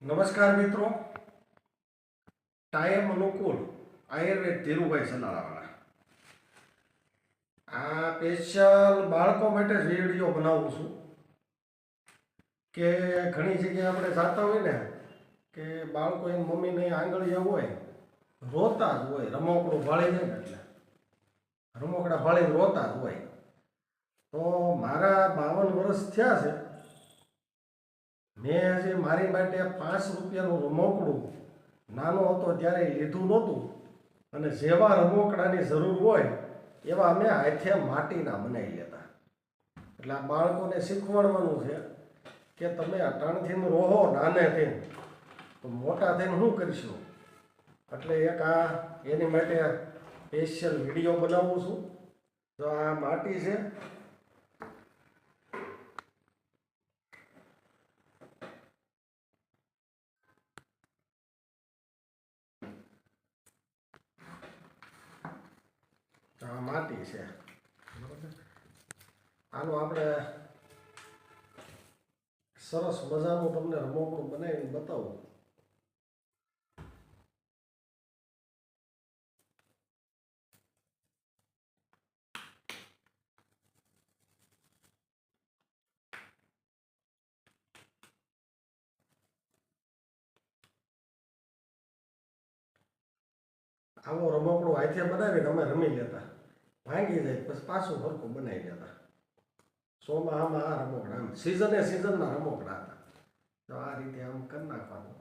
નમસ્કાર મિત્રો, ટાઈમ અનુકૂળ આયુર્વેદ ધીરુભાઈ સલાળાવાળા. આ સ્પેશિયલ બાળકો માટે જ વિડીયો બનાવું છું કે ઘણી જગ્યાએ આપણે જાતા હોય ને કે બાળકો એની મમ્મીને આંગળીયા હોય રોતા જ હોય, રમકડું ભાળી જાય ને એટલે રમકડા ભાળીને રોતા જ હોય. તો મારા 52 વર્ષ થયા છે, મેં હજી મારી માટે 5 રૂપિયાનું રમકડું નાનો હતો ત્યારે લીધું નહોતું, અને જેવા રમકડાની જરૂર હોય એવા અમે હાથે માટીના બનાવી લેતા. એટલે આ બાળકોને શીખવાડવાનું છે કે તમે અટાણથી રોહો નાને થઈને તો મોટા થઈને શું કરીશું. એટલે એક આ એની માટે સ્પેશિયલ વિડીયો બનાવું છું. તો આ માટી છે, આ માટી છે બરાબર. આનું આપણે સરસ મજાનું તમને રમકડું બનાવીને બતાવું. આવો રમકડું હાથે બનાવીને અમે રમી લેતા, ભાંગી જાય પછી પાછું હરખું બનાવી લેતા. સોમાં આ રમકડા આમ સિઝનના રમકડા હતા. તો આ રીતે આમ કરી નાખવાનું.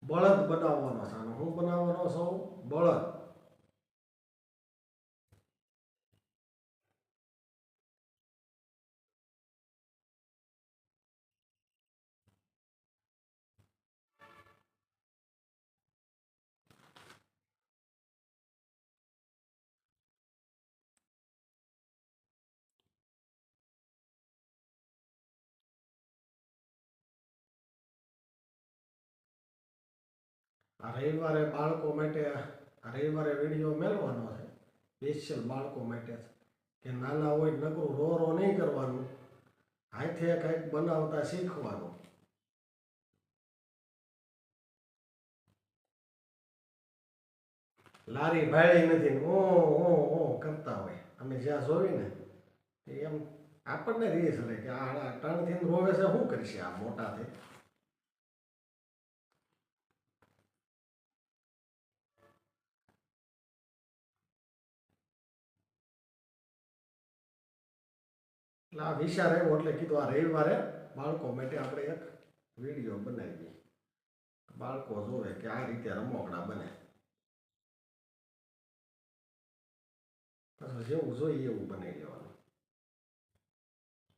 બળદ બનાવવાનો છે. હું બનાવવાનો છું બળદ. આ રવિવારે બાળકો માટે આ રવિવારે વિડીયો મેળવાનો છે સ્પેશિયલ બાળકો માટે કે નાના હોય નકરું રો રો નહીં કરવાનું, હાથે કંઈક બનાવતા શીખવાનું. લારી ભાળી નથી ઓ કરતા હોય અમે જ્યાં જોઈને એમ આપણને રીસ રહે કે આ ટણથી રોવે છે, શું કરશે આ મોટાથી. એટલે આ વિચાર આવ્યો એટલે કીધું આ રવિવારે બાળકો માટે આપણે એક વિડીયો બનાવીએ, બાળકો જોવે કે આ રીતે રમકડા બને. પછી જેવું જોઈએ એવું બનાવી લેવાનું.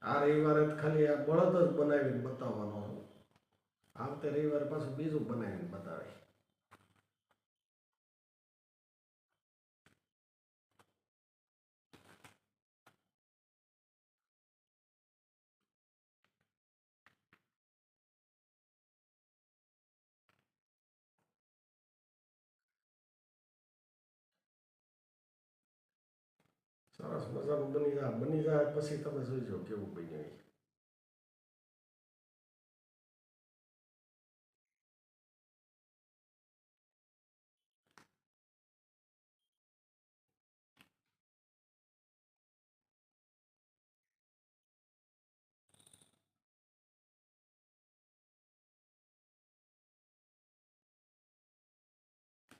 આ રવિવારે ખાલી આ બળદ જ બનાવીને બતાવવાનો છું. આવતે રવિવારે પાછું બીજું બનાવીને બતાવે. સરસ મજાનું બની જાય પછી તમે જોઈજો કેવું બન્યું.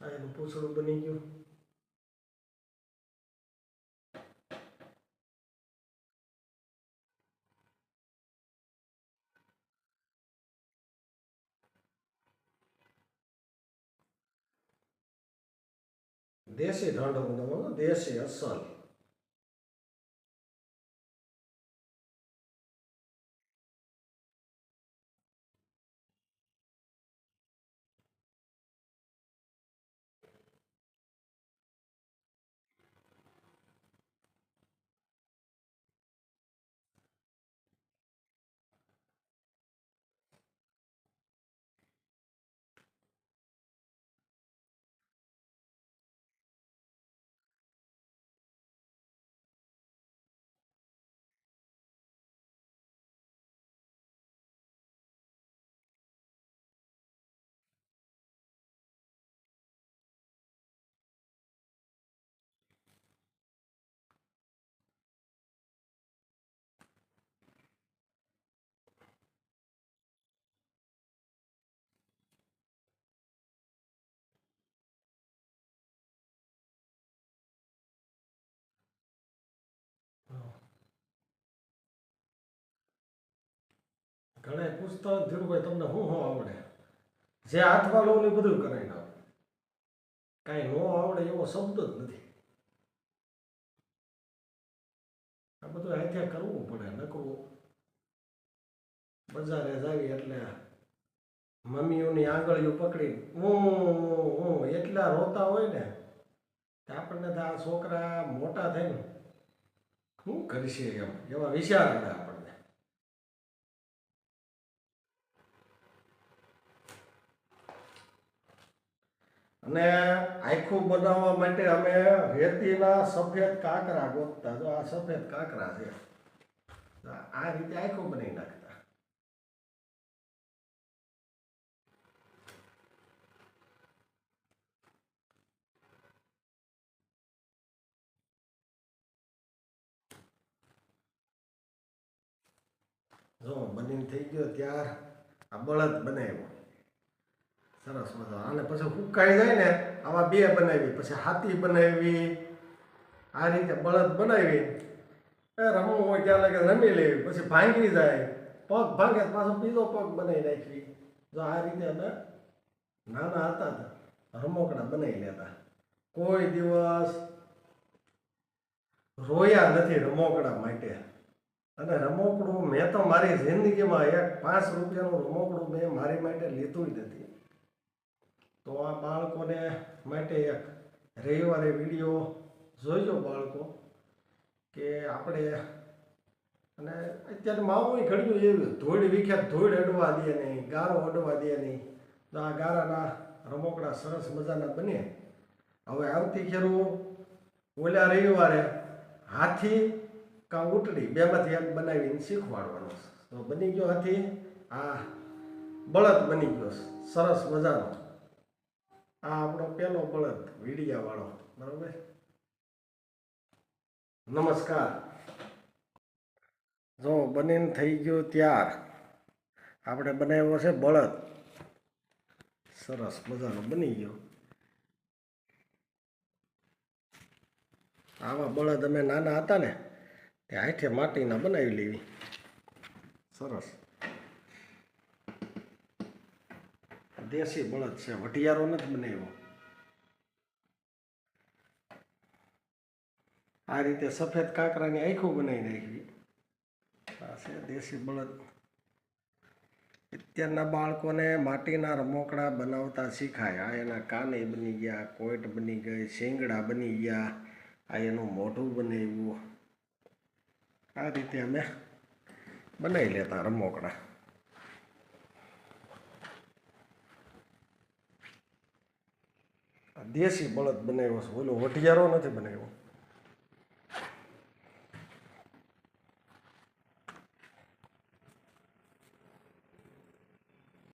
આ એનું પૂછડું બની ગયું. દેશી ઢાંડો બનાવવાનો, દેશી અસલ. ઘણા પૂછતા હોય ધીરુભાઈ તમને શું આવડે? જે હાથમાં લો ને એ બધું કરાવી નાખો. કાંઈ ન આવડે એવો શબ્દ જ નથી. આ બધું હાથે કરવું પડે. નકરું બજારે જાવી એટલે મમ્મીઓની આંગળીઓ પકડી હું એટલા રોતા હોય ને કે આપણને તો આ છોકરા મોટા થઈને શું કરશે એમ એવા વિચાર આવે આપણને. અને આખું બનાવવા માટે અમે રેતીના સફેદ કાંકરા ગોતતા. જો આ સફેદ કાંકરા છે, આ રીતે આખું બનાવી નાખતા. જો બનીને થઈ ગયો ત્યાર આ બળદ બનાવ્યો સરસ મજા. અને પછી સુકાઈ જાય ને આવા બે બનાવી, પછી હાથી બનાવી. આ રીતે બળદ બનાવી રમવું હોય ત્યાં લાગે રમી લેવી, પછી ભાંગી જાય, પગ ભાંગે પાછો બીજો પગ બનાવી નાખવી. જો આ રીતે અમે નાના હતા રમકડા બનાવી લેતા. કોઈ દિવસ રોયા નથી રમકડા માટે. અને રમકડું મેં તો મારી જિંદગીમાં એક 5 રૂપિયાનું રમકડું મેં મારી માટે લીધું જ નથી. તો આ બાળકોને માટે એક રવિવારે વિડીયો જોઈજો બાળકો, કે આપણે અને અત્યારે માવું ઘડ્યું એવી ધૂળ વિખ્યાત ધૂળ અડવા દે નહીં, ગારો અડવા દે નહીં. તો આ ગારાના રમકડા સરસ મજાના બને. હવે આવતી ખેરું ઓલા રવિવારે હાથી કાં ઉટડી બેમાંથી એક બનાવીને શીખવાડવાનું. તો બની ગયો હાથી, આ બળદ બની ગયો સરસ મજાનો. આ આપણો પહેલો બળદ વીડિયાવાળો, બરાબર. નમસ્કાર. જો બનીને થઈ ગયો ત્યાર આપણે બનાવ્યો છે બળદ, સરસ મજાનો બની ગયો. આવા બળદ અમે નાના હતા ને તે હાથે માટીના બનાવી લેવી. સરસ દેશી બળદ છે, વઢિયારો નથી બનાવ્યો. આ રીતે સફેદ કાંકરાની આંખો બનાવી નાખવી. આ છે દેશી બળદ. અત્યારના બાળકોને માટીના રમકડા બનાવતા શીખાય. આ એના કાને બની ગયા, કોઈટ બની ગઈ, શીંગડા બની ગયા, આ એનું મોઢું બનાવ્યું. આ રીતે અમે બનાવી લેતા રમકડા. દેશી બળદ બનાવ્યો છે, ઓલો વઢિયારો નથી બનાવ્યો.